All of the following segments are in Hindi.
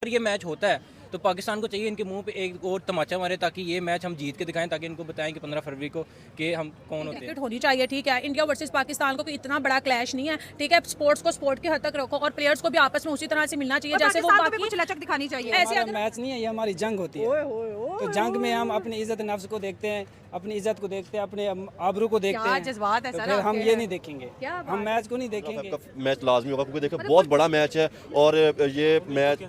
अगर ये मैच होता है तो पाकिस्तान को चाहिए इनके मुंह पे एक और तमाचा मारे ताकि ये मैच हम जीत के दिखाएं, ताकि इनको बताएं कि 15 फरवरी को कि हम कौन होते हैं। होनी चाहिए, ठीक है। इंडिया वर्सेस पाकिस्तान को कोई इतना बड़ा क्लैश नहीं है, ठीक है। स्पोर्ट्स को स्पोर्ट के हद तक रखो और प्लेयर्स को भी आपस में उसी तरह से मिलना चाहिए जैसे वो बाकी कुछ लचक दिखानी चाहिए। ऐसे मैच नहीं है, ये हमारी जंग होती है। तो जंग में हम अपनी इज्जत नफ्स को देखते हैं, अपनी इज्जत को देखते हैं, अपने आबरू को देखते हैं। जज्बात है तो सर फिर हम आपके। ये नहीं देखेंगे, हम मैच को नहीं देखेंगे। मैच लाजमी होगा क्योंकि देखो बहुत बड़ा मैच है और ये मैच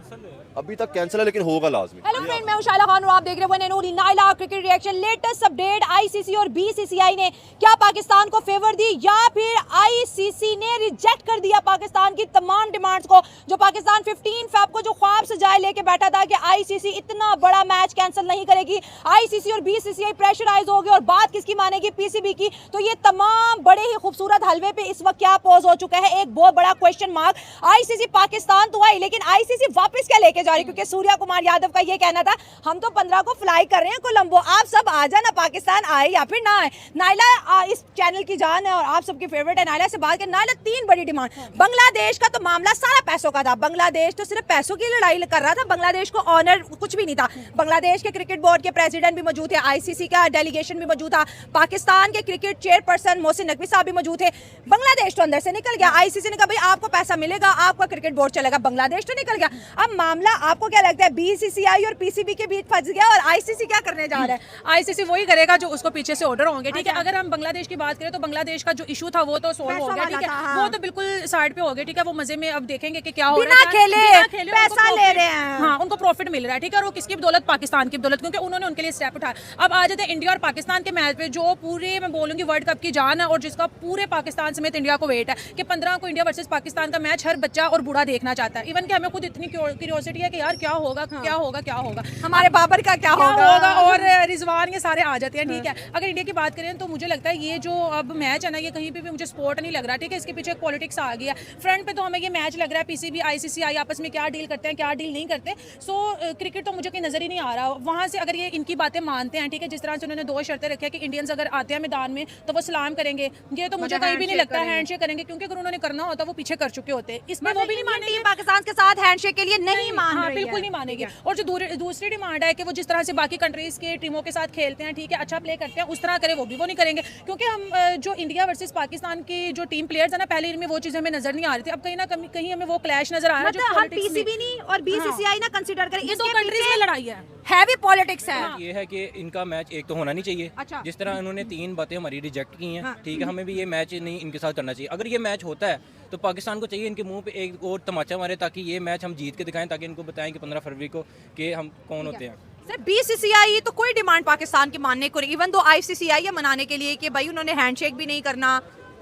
अभी तक कैंसिल है लेकिन होगा लाजमी। हेलो फ्रेंड, मैं हूं शाइला खान और आप देख रहे हैं one and only Naila cricket reaction. Latest update, ICC और बीसीसीआई ने क्या पाकिस्तान को फेवर दी या फिर आईसीसी ने रिजेक्ट कर दिया पाकिस्तान की तमाम डिमांड्स को, जो पाकिस्तान 15 फेब को जो ख्वाब सजाए लेके बैठा था कि आईसीसी इतना बड़ा मैच कैंसिल नहीं करेगी। आईसीसी और बीसीसीआई प्रेशराइज हो गए और बात किसकी मानेगी, पीसीबी की। तो ये तमाम बड़े ही खूबसूरत हलवे पे इस वक्त क्या पोज हो चुका है, एक बहुत बड़ा क्वेश्चन मार्क। आईसीसी पाकिस्तान तो आई लेकिन आईसीसी वापस क्या लेके जा रही, क्योंकि सूर्या कुमार यादव का ये कहना था हम तो 15 को फ्लाई कर रहे हैं कोलंबो, आप सब आ जाना, पाकिस्तान आए या फिर ना आए। नाइला इस चैनल की जान है और आप सबकी फेवरेट है। नाइला से बात करें, नाइला 3 बड़ी डिमांड। बांग्लादेश का तो मामला सारा पैसों का था, बांग्लादेश तो सिर्फ पैसों की लड़ाई कर रहा था, बांग्लादेश को ऑनर कुछ भी नहीं था। बांग्लादेश के क्रिकेट बोर्ड के प्रेसिडेंट भी मौजूद थे, आईसीसी का डेलीगेशन भी मौजूद था, पाकिस्तान के क्रिकेट चेयरपर्सन मोहसिन नकवी साहब भी मौजूद थे। बांग्लादेश तो अंदर से निकल गया, आईसीसी ने कहा भाई आपको पैसा मिलेगा, आपका क्रिकेट बोर्ड चलेगा, बांग्लादेश तो निकल गया। अब मामला आपको क्या लगता है, बीसीसीआई और पीसीबी के बीच फंस गया और आईसीसी क्या करने जा रहा है? आईसीसी वही करेगा जो उसको पीछे से ऑर्डर होंगे, ठीक है। अगर हम बांग्लादेश की बात करें तो बांग्लादेश का जो इशू था वो तो सोल्व हो गया, ठीक है। वो तो बिल्कुल साइड पे हो गया, ठीक है। वो मजे में अब देखेंगे कि क्या हो रहा है। बिना खेले पैसा ले रहे हैं, हाँ, उनको प्रॉफिट मिल रहा है, ठीक है। और वो किसकी बदौलत, पाकिस्तान की बदौलत, क्योंकि उन्होंने उनके लिए स्टेप उठाया। अब आ जाते हैं इंडिया और पाकिस्तान के मैच पे, जो पूरे मैं बोलूंगी वर्ल्ड कप की जान है और जिसका पूरे पाकिस्तान समेत इंडिया को वेट है कि 15 को इंडिया वर्सेस पाकिस्तान का मैच हर बच्चा और बूढ़ा देखना चाहता है। इवन कि हमें खुद इतनी क्यूरियोसिटी है कि यार क्या होगा, क्या होगा, क्या होगा, हमारे बाबर का क्या होगा और रिजवान, ये सारे आ जाते हैं, ठीक है। अगर इंडिया की बात करें तो मुझे लगता है ये जो अब मैच है ना, ये कहीं पे भी मुझे स्पोर्ट नहीं लग रहा, ठीक है। इसके पीछे पॉलिटिक्स आ गया फ्रंट पे, तो हमें ये मैच लग रहा है पीसीबी आईसीसीआई आपस में क्या डील करते हैं, क्या डील नहीं करते। सो क्रिकेट तो मुझे कहीं नजर ही नहीं आ रहा वहां से। अगर ये इनकी बातें मानते हैं, ठीक है, जिस तरह से उन्होंने 2 शर्तें रखी है कि इंडियंस अगर आते हैं मैदान में तो वो सलाम करेंगे, ये तो मुझे कहीं भी नहीं लगता हैंडशेक करेंगे, क्योंकि अगर उन्होंने करना होता वो पीछे कर चुके होते। इसमें वो भी नहीं मानेंगे, पाकिस्तान के साथ हैंडशेक के लिए नहीं मान रही है, बिल्कुल नहीं मानेंगे। और जो दूसरी डिमांड है कि वो जिस तरह से बाकी कंट्रीज के टीमों के साथ खेलते हैं, ठीक है, अच्छा प्ले करते हैं, उस तरह करे, वो भी वो नहीं करेंगे। क्योंकि हम जो इंडिया वर्सेस पाकिस्तान की जो टीम प्लेयर्स है ना, पहले इनमें वो चीजें हमें नजर नहीं आ रही थी, अब कहीं ना कहीं हमें वो क्लैश नजर आ रहा है। मतलब हम पीसीबी नहीं और बीसीसीआई ना कंसीडर करें, ये 2 कंट्रीज में लड़ाई है, हैवी पॉलिटिक्स है। ये है कि इनका मैच एक तो होना नहीं चाहिए। अच्छा। जिस तरह इन्होंने 3 बातें हमारी रिजेक्ट की हैं, ठीक है, हमें भी ये मैच नहीं इनके साथ करना चाहिए। अगर ये मैच होता है तो पाकिस्तान को चाहिए इनके मुंह पे एक और तमाचा मारे ताकि ये मैच हम जीत के दिखाएं, ताकि इनको बताएं कि 15 फरवरी को कि हम कौन होते हैं। सर बीसीसीआई तो कोई डिमांड पाकिस्तान की मानने को नहीं, इवन दो आईसीसीआई है मनाने के लिए कि भाई उन्होंने हैंडशेक भी नहीं करना,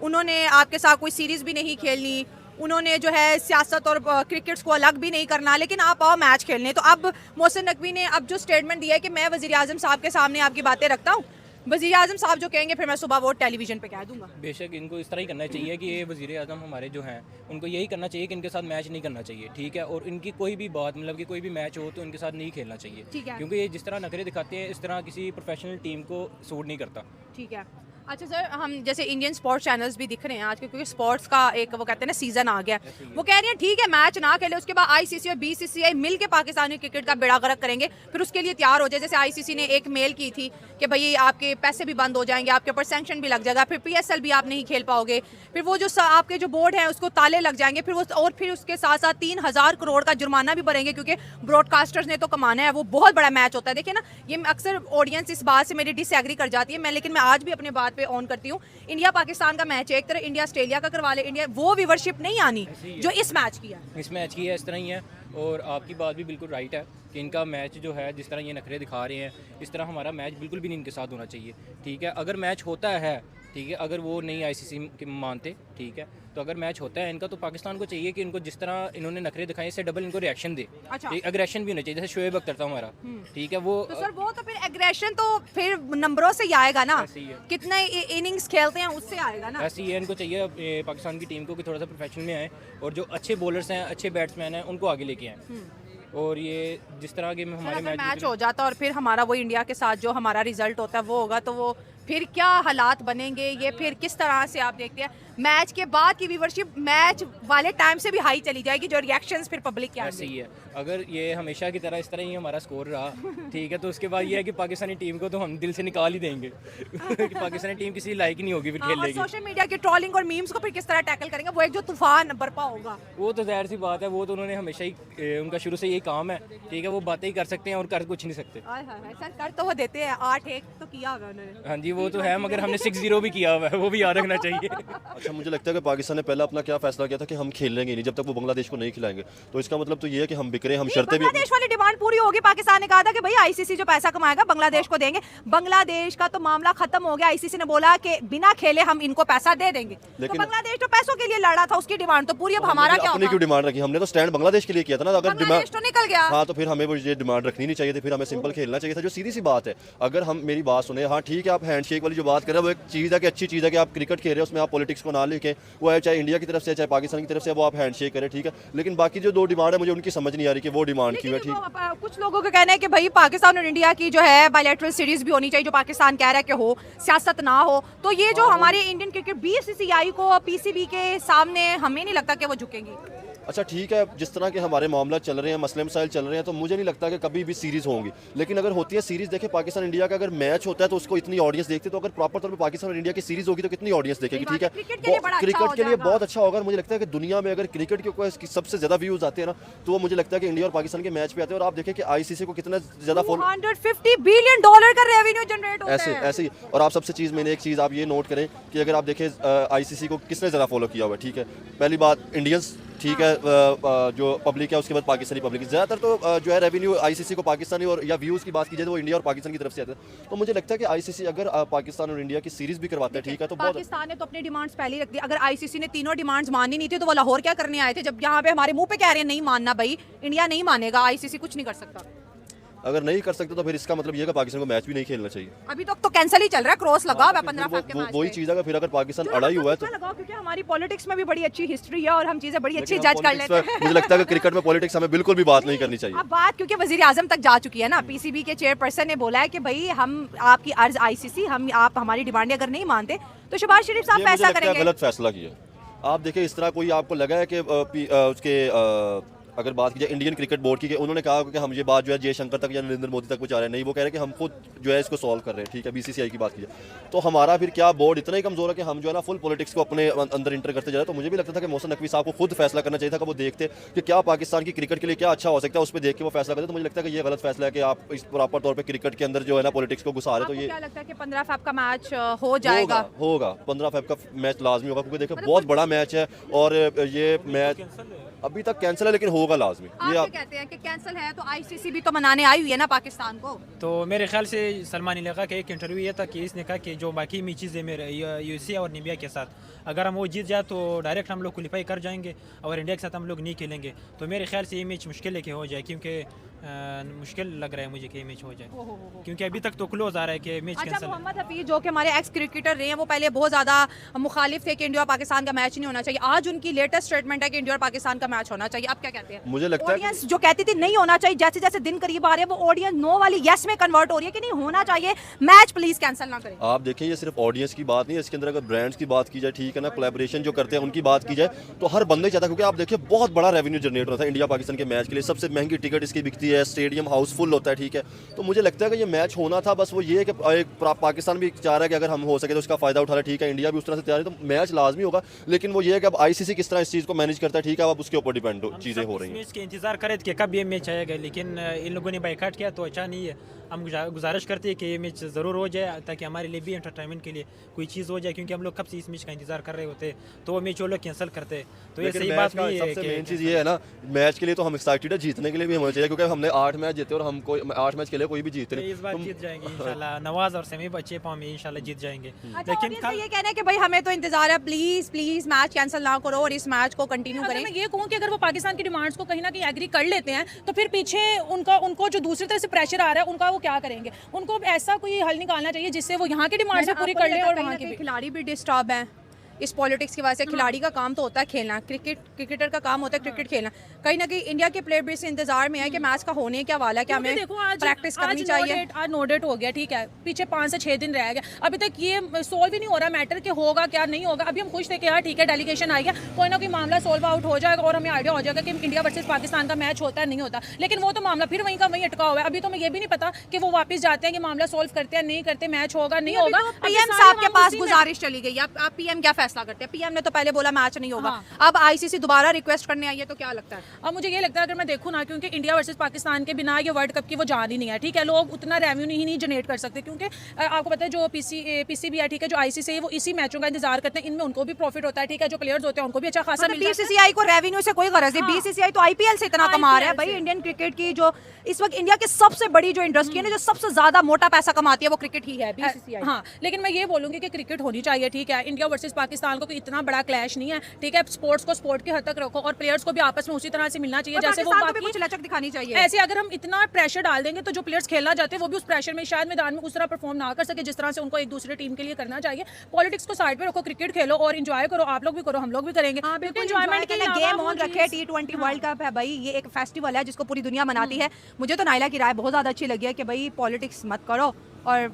उन्होंने आपके साथ कोई सीरीज भी नहीं खेलनी, उन्होंने जो है सियासत और क्रिकेट को अलग भी नहीं करना, लेकिन आप आओ मैच खेलने। तो अब मोहसिन नकवी ने अब जो स्टेटमेंट दिया है कि मैं वजीर आजम साहब के सामने आपकी बातें रखता हूँ, वजीर आजम साहब जो कहेंगे फिर मैं सुबह वो टेलीविजन पे कह दूंगा। बेशक इनको इस तरह ही करना चाहिए कि ये वज़ीर आज़म हमारे जो हैं उनको यही करना चाहिए कि इनके साथ मैच नहीं करना चाहिए, ठीक है। और इनकी कोई भी बात, मतलब कि कोई भी मैच हो तो इनके साथ नहीं खेलना चाहिए, ठीक है। क्योंकि ये जिस तरह नखरे दिखाते हैं इस तरह किसी प्रोफेशनल टीम को सूट नहीं करता। ठीक है। अच्छा सर, हम जैसे इंडियन स्पोर्ट्स चैनल्स भी दिख रहे हैं आज, क्योंकि स्पोर्ट्स का एक वो कहते हैं ना सीजन आ गया, वो कह रही हैं ठीक है मैच ना खेले, उसके बाद आईसीसी और बीसीसीआई मिल के पाकिस्तानी क्रिकेट का बेड़ा गर्क करेंगे, फिर उसके लिए तैयार हो जाए। जैसे आईसीसी ने एक मेल की थी कि भाई आपके पैसे भी बंद हो जाएंगे, आपके ऊपर सैंक्शन भी लग जाएगा, फिर पीएसएल भी आप नहीं खेल पाओगे, फिर वो जो आपके जो बोर्ड है उसको ताले लग जाएंगे, फिर वो और फिर उसके साथ साथ 3000 करोड़ का जुर्माना भी भरेंगे, क्योंकि ब्रॉडकास्टर्स ने तो कमाना है। वो बहुत बड़ा मैच होता है। देखिए ना, ये अक्सर ऑडियंस इस बात से मेरी डिसएग्री कर जाती है, लेकिन मैं आज भी अपने बात पे ऑन करती हूँ। इंडिया पाकिस्तान का मैच है, एक तरह इंडिया ऑस्ट्रेलिया का करवा ले, इंडिया वो व्यूवरशिप नहीं आनी जो इस मैच की है। इस मैच की है इस तरह ही है, और आपकी बात भी बिल्कुल राइट है कि इनका मैच जो है जिस तरह ये नखरे दिखा रहे हैं, इस तरह हमारा मैच बिल्कुल भी नहीं इनके साथ होना चाहिए, ठीक है। अगर मैच होता है, ठीक है, अगर वो नहीं आईसीसी के मानते, ठीक है, तो अगर मैच होता है इनका तो पाकिस्तान को चाहिए कि इनको जिस तरह इन्होंने नखरे दिखाए इससे डबल इनको रिएक्शन दे। अच्छा। एग्रेशन भी होना चाहिए, जैसे शोएब अख्तर था हमारा, ठीक है, वो तो सर वो तो फिर एग्रेशन तो फिर नंबरों से ही आएगा ना, ऐसे ही है। कितने इनिंग्स खेलते हैं उससे आएगा ना। ऐसे ही है, इनको चाहिए पाकिस्तान की टीम को कि थोड़ा सा प्रोफेशनल में आए और जो अच्छे बॉलर्स हैं, अच्छे बैट्समैन हैं, उनको आगे लेके आए। और ये जिस तरह के हमारे मैच हो जाता और फिर हमारा वो इंडिया के साथ जो हमारा रिजल्ट होता है वो होगा, तो वो फिर क्या हालात बनेंगे, ये फिर किस तरह से आप देखते हैं। मैच के बाद की व्यूवरशिप मैच वाले टाइम से भी हाई चली जाएगी, जो रिएक्शंस फिर पब्लिक के ऐसे ही है। अगर ये हमेशा की तरह इस तरह ही हमारा स्कोर रहा, ठीक है, तो उसके बाद ये है कि पाकिस्तानी टीम को तो हम दिल से निकाल ही देंगे कि पाकिस्तानी टीम किसी लायक ही नहीं होगी फिर खेलने की। सोशल मीडिया की ट्रोलिंग और मीम्स को फिर किस तरह टैकल करेंगे, वो एक जो तूफान बरपा होगा। वो तो जाहिर सी बात है, वो तो उन्होंने हमेशा ही उनका शुरू से यही काम है, ठीक है, वो बातें ही कर सकते हैं और कर कुछ नहीं सकते। सर कर तो वो देते हैं, 8-1 तो किया हुआ उन्होंने। हाँ जी, वो तो है, मगर हमने 6-0 भी किया हुआ है, वो भी याद रखना चाहिए। अच्छा, मुझे लगता है कि पाकिस्तान ने पहला अपना क्या फैसला किया था कि हम खेलेंगे नहीं जब तक वो बांग्लादेश को नहीं खिलाएंगे। तो इसका मतलब तो ये है कि हम बिक रहे हैं, हम शर्तें भी। बांग्लादेश वाली डिमांड पूरी होगी। पाकिस्तान ने कहा था कि भाई आईसीसी जो पैसा कमाएगा बांग्लादेश को देंगे। बांग्लादेश का तो मामला खत्म हो गया। आईसीसी ने बोला कि बिना खेले हम इनको पैसा दे देंगे। तो बांग्लादेश तो पैसों के लिए लड़ा था, उसकी डिमांड तो पूरी। अब हमारा क्या अपनी क्यों डिमांड रखी? हमने तो स्टैंड बांग्लादेश के लिए किया था ना। अगर डिमांड तो निकल गया, हाँ, तो फिर हमें वो ये डिमांड रखनी नहीं चाहिए थी, फिर हमें सिंपल खेलना चाहिए था, जो सीधी सी बात है। अगर हम मेरी बात सुने, हाँ ठीक है, आप हैंडशेक वाली जो बात कर रहे हैं वो एक चीज़ है कि अच्छी चीज़ है कि आप क्रिकेट खेल रहे हैं, उसमें आप पॉलिटिक्स को ना लिखें, वो है चाहे इंडिया की तरफ से चाहे पाकिस्तान की तरफ से, वो आप हैंडशेक करें, ठीक है। लेकिन बाकी जो 2 डिमांड है मुझे उनकी समझ नहीं आ रही कि वो डिमांड क्यों है। ठीक, कुछ लोगों का कहना है कि भाई पाकिस्तान और इंडिया की जो है बायलैटरल सीरीज भी होनी चाहिए, जो पाकिस्तान कह रहा है कि हो, सियासत ना हो। तो ये जो हमारी इंडियन क्रिकेट बीसीसीआई को पीसीबी के सामने हमें नहीं लगता कि वो झुकेंगी। अच्छा ठीक है, जिस तरह के हमारे मामला चल रहे हैं, मसले मसाइल चल रहे हैं, तो मुझे नहीं लगता कि कभी भी सीरीज़ होंगी। लेकिन अगर होती है सीरीज़, देखें पाकिस्तान इंडिया का अगर मैच होता है तो उसको इतनी ऑडियंस देखती है, तो अगर प्रॉपर तौर पे पाकिस्तान और इंडिया की सीरीज़ होगी तो कितनी ऑडियंस देखेगी, ठीक है। क्रिकेट के लिए बहुत अच्छा होगा। मुझे लगता है कि दुनिया में अगर क्रिकेट के कोई सबसे ज़्यादा व्यूज़ आते हैं ना, तो वो मुझे लगता है कि इंडिया और पाकिस्तान के मैच पे आते हैं। और आप देखें कि आईसीसी को कितना ज़्यादा $150 बिलियन का रेवेन्यू जनरेट होता है ऐसे ही। और आप सबसे चीज़, मैंने एक चीज़ आप ये नोट करें कि अगर आप देखें आईसीसी को किसने ज़्यादा फॉलो किया हुआ है, ठीक है। पहली बात इंडियंस, ठीक है, जो पब्लिक है, उसके बाद पाकिस्तानी पब्लिक। ज़्यादातर तो जो है रेवेन्यू आईसीसी को पाकिस्तानी और या व्यूज़ की बात की जाए तो वो इंडिया और पाकिस्तान की तरफ से आते हैं। तो मुझे लगता है कि आईसीसी अगर पाकिस्तान और इंडिया की सीरीज़ भी करवाता है, ठीक है, तो पाकिस्तान ने तो अपनी डिमांड्स पहले ही रख दी। अगर आईसीसी ने तीनों डिमांड्स माननी नहीं थी तो वो लाहौर क्या करने आए थे, जब यहाँ पे हमारे मुंह पे कह रहे हैं नहीं मानना। भाई इंडिया नहीं मानेगा, आईसीसी कुछ नहीं कर सकता। अगर नहीं कर सकते तो फिर इसका मतलब ये है कि पाकिस्तान को मैच भी नहीं खेलना चाहिए। अभी तक तो कैंसिल ही चल रहा है, क्रॉस लगा हुआ है 15 फेब के मैच। वही चीज़ है, फिर अगर पाकिस्तान अड़ा ही हुआ है तो लगाओ, क्योंकि हमारी पॉलिटिक्स में भी बड़ी अच्छी हिस्ट्री है और हम चीजें बड़ी अच्छी जज कर लेते हैं। मुझे लगता है कि क्रिकेट में पॉलिटिक्स हमें बिल्कुल भी बात नहीं करनी चाहिए। अब बात क्योंकि वजीर आजम तक जा चुकी है ना, पीसीबी के चेयरपर्सन ने बोला है कि भाई हम आपकी अर्ज आईसीसी, हम आप हमारी डिमांडें अगर नहीं मानते तो शहबाज शरीफ साहब फैसला करेंगे। गलत फैसला किया। आप देखिए, इस तरह कोई आपको लगा है कि उसके अगर बात की जाए इंडियन क्रिकेट बोर्ड की, कि उन्होंने कहा कि हम ये बात जो है जयशंकर तक या नरेंद्र मोदी तक पहुंचा रहे हैं, नहीं, वो कह रहे हैं कि हम खुद जो है इसको सॉल्व कर रहे हैं, ठीक है। बीसीसीआई की बात की जाए तो हमारा फिर क्या बोर्ड इतना ही कमजोर है कि हम जो है ना फुल पॉलिटिक्स को अपने अंदर इंटर करते जा रहे हैं। तो मुझे भी लगता था कि मोहसिन नकवी साहब को खुद फैसला करना चाहिए था, कि वो देखते कि क्या पाकिस्तान की क्रिकेट के लिए क्या अच्छा हो सकता है, उस पर देख के वो फैसला करते। तो मुझे लगता है कि ये गलत फैसला है कि आप इस प्रॉपर तौर पर क्रिकेट के अंदर जो है ना पॉलिटिक्स को घुसा रहे। तो ये क्या लगता है कि 15 फेब का मैच हो जाएगा? होगा 15 फेब का मैच लाजमी होगा, क्योंकि देखो बहुत बड़ा मैच है और ये मैच अभी तक कैंसिल है, लेकिन होगा लाजमी। ये आप कहते हैं कि कैंसिल है तो आईसीसी भी तो मनाने आई हुई है ना पाकिस्तान को। तो मेरे ख्याल से सलमान इलाका का एक इंटरव्यू ये था कि इसने कहा कि जो बाकी मैचेस है मेरे यूएसए और नामीबिया के साथ, अगर हम वो जीत जाए तो डायरेक्ट हम लोग क्वालिफाई कर जाएंगे और इंडिया के साथ हम लोग नहीं खेलेंगे। तो मेरे ख्याल से ये मैच मुश्किल है कि हो जाए, क्योंकि मुश्किल लग रहा है मुझे कि ये मैच हो जाए, क्योंकि अभी तक तो क्लोज आ रहा है कि मैच कैंसिल। अच्छा, मोहम्मद हफीज जो कि हमारे एक्स क्रिकेटर रहे हैं, वो पहले बहुत ज़्यादा मुखालिफ थे कि इंडिया और पाकिस्तान का मैच नहीं होना चाहिए। आज उनकी लेटेस्ट स्टेटमेंट है कि इंडिया और पाकिस्तान का मैच होना चाहिए। आप क्या कहते हैं? मुझे लगता है ऑडियंस जो कहती थी नहीं होना चाहिए, जैसे जैसे दिन करीब आ रहे हैं वो ऑडियंस नो वाली यस में कन्वर्ट हो रही है कि नहीं होना चाहिए, मैच प्लीज कैंसिल ना करें। आप देखें, ये सिर्फ ऑडियंस की बात नहीं है, इसके अंदर अगर ब्रांड्स की बात की जाए, ठीक है ना, कोलैबोरेशन जो करते हैं उनकी बात की जाए, तो हर बंदे चाहता है। क्योंकि आप देखिए बहुत बड़ा रेवेन्यू जनरेट होता है इंडिया पाकिस्तान के मैच के लिए, सबसे महंगी टिकट इसकी बिकती है, स्टेडियम हाउस फुल होता है, ठीक है। तो मुझे लगता है कि ये मैच होना था, बस वो ये है कि पाकिस्तान भी चाह रहा है कि अगर हम हो सके तो उसका फायदा उठा रहे, ठीक है। इंडिया भी उस तरह से तैयार है, तो मैच लाजमी होगा। लेकिन वो ये है कि अब आईसीसी किस तरह इस चीज़ को मैनेज करता है, ठीक है, अब उसके ऊपर डिपेंड चीज़ें हो रही हैं। मैच के इंतजार करे कि कब ये मैच आएगा, लेकिन इन लोगों ने बाइकाट किया तो अच्छा नहीं है। हम गुजारिश करते हैं कि ये मैच ज़रूर हो जाए, ताकि हमारे लिए भी एंटरटेनमेंट के लिए कोई चीज़ हो जाए, क्योंकि हम लोग कब से इस मैच का इंतजार कर रहे होते, तो वो मैच वो लोग कैंसिल करते। तो ये सही बात नहीं है। सबसे मेन चीज़ ये है ना, मैच के लिए तो हम एक्साइटेड है, जीतने के लिए भी होना चाहिए, क्योंकि हमने 8 मैच जीते और हम कोई 8 मैच खेले, कोई भी जीते नहीं। इस बार जीत जाएंगे इंशाल्लाह, नवाज और समीप अच्छे पाँव में इंशाल्लाह जीत जाएंगे। लेकिन ये कहना है कि भाई हमें तो इंतजार है, प्लीज प्लीज मैच कैंसिल ना करो और इस मैच को कंटिन्यू करें। मैं ये कहूँ कि अगर वो पाकिस्तान की डिमांड्स को कहीं ना कहीं एग्री कर लेते हैं तो फिर पीछे उनको जो दूसरी तरफ से प्रेशर आ रहा है उनका वो क्या करेंगे? उनको ऐसा कोई हल निकालना चाहिए जिससे वो यहाँ की डिमांड्स पूरी कर ले और वहाँ के खिलाड़ी भी डिस्टर्ब हैं इस पॉलिटिक्स की वजह से। खिलाड़ी का काम तो होता है खेलना, क्रिकेटर का काम होता है क्रिकेट खेलना। कहीं ना कहीं इंडिया के प्लेयर भी इस इंतजार में है कि मैच का होने क्या वाला है, क्या हमें प्रैक्टिस करनी चाहिए। आज नो डेट हो गया, ठीक है, पीछे 5 से 6 दिन रह गया, अभी तक ये सॉल्व ही नहीं हो रहा मैटर कि होगा क्या नहीं होगा। अभी हम खुश थे कि यार ठीक है डेलीगेशन आई है, कोई ना कोई मामला सॉल्व आउट हो जाएगा और हमें आइडिया हो जाएगा कि इंडिया वर्सेस पाकिस्तान का मैच होता है नहीं होता। लेकिन वो तो मामला फिर वहीं का वहीं अटका हुआ है। अभी तो हमें ये भी नहीं पता कि वो वापस जाते हैं कि मामला सॉल्व करते हैं नहीं करते, मैच होगा नहीं होगा। पीएम साहब के पास गुजारिश चली गई, आप पीएम क्या फैसला करते हैं? पीएम ने तो पहले बोला मैच नहीं होगा, अब आईसीसी दोबारा रिक्वेस्ट करने आई है, तो क्या लगता है? अब मुझे ये लगता है अगर मैं देखूँ ना, क्योंकि इंडिया वर्सेस पाकिस्तान के बिना ये वर्ल्ड कप की वो जान ही नहीं है, ठीक है, लोग उतना रेवेन्यू नहीं जनरेट कर सकते, क्योंकि आपको पता है जो पीसीबी है, ठीक है, जो आईसीसी है वो इसी मैचों का इंतजार करते हैं, इनमें उनको भी प्रॉफिट होता है, ठीक है, जो प्लेयर्स होते हैं उनको भी अच्छा खासा मिलता है। बीसीसीआई को रेवेन्यू से कोई गरज नहीं, बीसीसीआई तो आईपीएल से इतना कमा रहा है भाई। इंडियन क्रिकेट की जो इस वक्त इंडिया की सबसे बड़ी जो इंडस्ट्री है ना, जो सबसे ज्यादा मोटा पैसा कमाती है वो क्रिकेट ही है, बीसीसीआई। हाँ, लेकिन मैं ये बोलूंगी कि क्रिकेट होनी चाहिए, ठीक है, इंडिया वर्सेस पाकिस्तान को कोई इतना बड़ा क्लैश नहीं है, ठीक है, स्पोर्ट्स को स्पोर्ट की हद तक रखो और प्लेयर्स को भी आपस में उसी तरह से मिलना चाहिए जैसे वो बाकी कुछ लचक दिखानी चाहिए। ऐसे अगर हम इतना प्रेशर डाल देंगे तो जो प्लेयर्स खेलना चाहते हैं वो भी उस प्रेशर में शायद मैदान में उस तरह परफॉर्म ना कर सके जिस तरह से उनको एक दूसरे टीम के लिए करना चाहिए। पॉलिटिक्स को साइड पे रखो, क्रिकेट खेलो और एंजॉय करो, आप लोग भी करो, हम लोग भी करेंगे। बिल्कुल एंजॉयमेंट के लिए गेम ऑन रखे। T20 वर्ल्ड कप है भाई, ये एक फेस्टिवल है जिसको पूरी दुनिया मनाती है। मुझे तो नाइला की राय बहुत ज्यादा अच्छी लगी है कि भाई पॉलिटिक्स मत करो और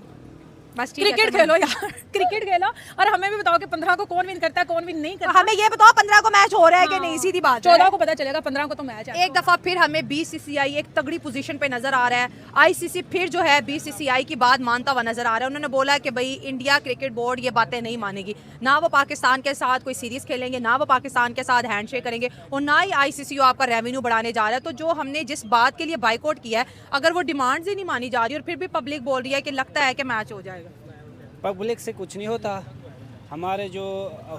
बस क्रिकेट खेलो यार, क्रिकेट खेलो और हमें भी बताओ कि 15 को कौन विन करता है कौन विन नहीं करता। हमें ये बताओ 15 को मैच हो रहा है कि नहीं, सीधी बात। 14 को पता चलेगा, 15 को तो मैच है। एक दफा फिर हमें बीसीसीआई एक तगड़ी पोजीशन पे नजर आ रहा है। आईसीसी फिर जो है बीसीसीआई की बात मानता हुआ नजर आ रहा है। उन्होंने बोला कि भाई इंडिया क्रिकेट बोर्ड ये बातें नहीं मानेगी, ना वो पाकिस्तान के साथ कोई सीरीज खेलेंगे, ना वो पाकिस्तान के साथ हैंडशेक करेंगे और ना ही आईसीसी आपका रेवेन्यू बढ़ाने जा रहा है। तो जो हमने जिस बात के लिए बाइकआउट किया है, अगर वो डिमांड्स ही नहीं मानी जा रही और फिर भी पब्लिक बोल रही है कि लगता है कि मैच हो जाएगा। पब्लिक से कुछ नहीं होता, हमारे जो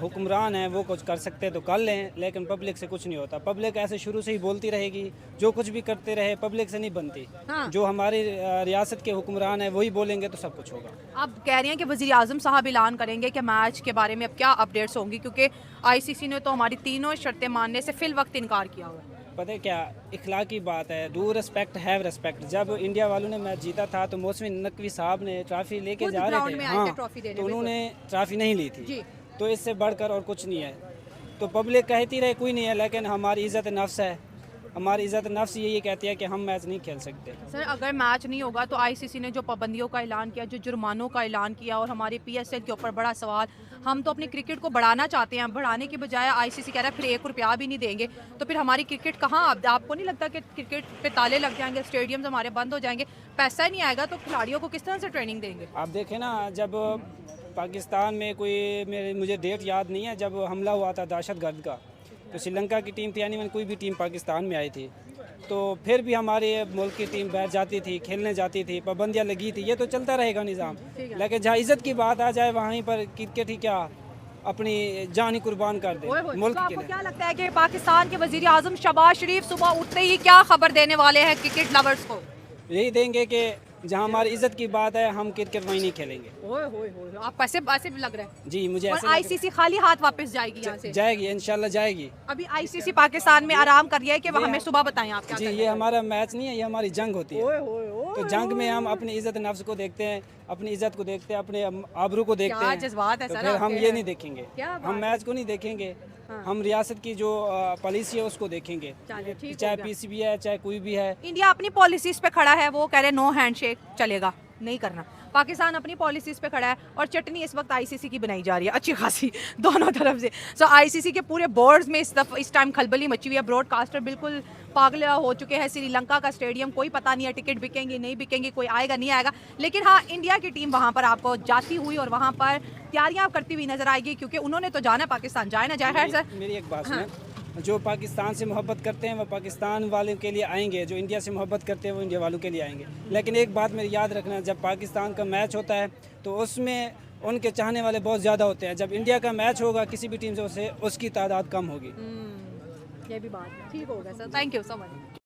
हुक्मरान हैं वो कुछ कर सकते तो कर लें, लेकिन पब्लिक से कुछ नहीं होता। पब्लिक ऐसे शुरू से ही बोलती रहेगी, जो कुछ भी करते रहे, पब्लिक से नहीं बनती। हाँ। जो हमारी रियासत के हुक्मरान हैं वही बोलेंगे तो सब कुछ होगा। आप कह रही हैं कि वज़ीर आज़म साहब ऐलान करेंगे कि मैच के बारे में अब क्या अपडेट्स होंगी, क्योंकि आईसीसी ने तो हमारी तीनों शर्तें मानने से फिल वक्त इनकार किया हुआ है। पता है क्या, इखलाकी बात है, डू रिस्पेक्ट हैव रिस्पेक्ट। जब इंडिया वालों ने मैच जीता था तो मौसमी नकवी साहब ने ट्रॉफी लेके खुद जा ग्राउंड रहे में थे, आए थे हाँ, ट्रॉफी देने, तो उन्होंने ट्रॉफी नहीं ली थी। जी। तो इससे बढ़कर और कुछ नहीं है। तो पब्लिक कहती रहे कोई नहीं है, लेकिन हमारी इज़्ज़त नफ्स है, हमारी इज़्ज़त नफ्स यही कहती है कि हम मैच नहीं खेल सकते। सर अगर मैच नहीं होगा तो आईसीसी ने जो पाबंदियों का ऐलान किया, जो जुर्मानों का ऐलान किया और हमारी पीएसएल के ऊपर बड़ा सवाल, हम तो अपनी क्रिकेट को बढ़ाना चाहते हैं, बढ़ाने की बजाय आईसीसी कह रहा है फिर 1 रुपया भी नहीं देंगे, तो फिर हमारी क्रिकेट कहाँ? आपको नहीं लगता कि क्रिकेट पे ताले लग जाएंगे, स्टेडियम्स हमारे बंद हो जाएंगे, पैसा ही नहीं आएगा तो खिलाड़ियों को किस तरह से ट्रेनिंग देंगे? आप देखें ना, जब पाकिस्तान में कोई मुझे डेट याद नहीं है, जब हमला हुआ था दहशतगर्द का, तो श्रीलंका की टीम थी, यानी कोई भी टीम पाकिस्तान में आई थी, तो फिर भी हमारे मुल्क की टीम बैठ जाती थी, खेलने जाती थी, पाबंदियाँ लगी थी। ये तो चलता रहेगा निज़ाम, लेकिन जहाँ इज़्ज़त की बात आ जाए वहीं पर क्रिकेट ही क्या अपनी जान ही कुर्बान कर दे मुल्क तो के आपको लिए। क्या लगता है कि पाकिस्तान के वज़ीर आज़म शहबाज शरीफ सुबह उठते ही क्या खबर देने वाले हैं क्रिकेट लवर्स को? यही देंगे कि जहाँ हमारी इज्जत की बात है हम क्रिकेट वहीं नहीं खेलेंगे। आप ऐसे भी लग रहा है। जी मुझे और ऐसे लग आईसीसी खाली हाथ वापस जाएगी यहाँ से? जाएगी, इंशाल्लाह जाएगी। अभी आईसीसी पाकिस्तान में आराम कर रही है कि वो हमें सुबह बताएं आप क्या जी, कर रहे ये हैं। हमारा मैच नहीं है, ये हमारी जंग होती है। तो जंग में हम अपनी इज्जत नफ्स को देखते हैं, अपनी इज्जत को देखते हैं, अपने आबरू को देखते क्या हैं। जज्बात है तो सर फिर हम आपके। ये नहीं देखेंगे, क्या बात हम मैच को नहीं देखेंगे, हम रियासत की जो पॉलिसी है उसको देखेंगे, चलिए, ठीक हो चाहे गया। पीसीबी है चाहे कोई भी है। इंडिया अपनी पॉलिसीज पे खड़ा है, वो कह रहे नो हैंडशेक चलेगा, नहीं करना। पाकिस्तान अपनी पॉलिसीज पे खड़ा है और चटनी इस वक्त आईसीसी की बनाई जा रही है अच्छी खासी दोनों तरफ से। सो आईसीसी के पूरे बोर्ड्स में इस टाइम खलबली मची हुई है। ब्रॉडकास्टर बिल्कुल पागल हो चुके हैं। श्रीलंका का स्टेडियम कोई पता नहीं है, टिकट बिकेंगे नहीं बिकेंगे, कोई आएगा नहीं आएगा, लेकिन हाँ इंडिया की टीम वहाँ पर आपको जाती हुई और वहाँ पर तैयारियाँ करती हुई नजर आएगी, क्योंकि उन्होंने तो जाना पाकिस्तान, जाए ना जाए। खैर सर मेरी एक बात सुने, जो पाकिस्तान से मोहब्बत करते हैं वो पाकिस्तान वालों के लिए आएंगे, जो इंडिया से मोहब्बत करते हैं वो इंडिया वालों के लिए आएंगे। लेकिन एक बात मेरी याद रखना, जब पाकिस्तान का मैच होता है तो उसमें उनके चाहने वाले बहुत ज़्यादा होते हैं। जब इंडिया का मैच होगा किसी भी टीम से उसकी तादाद कम होगी। ये भी बात है। ठीक होगा sir, thank you so much.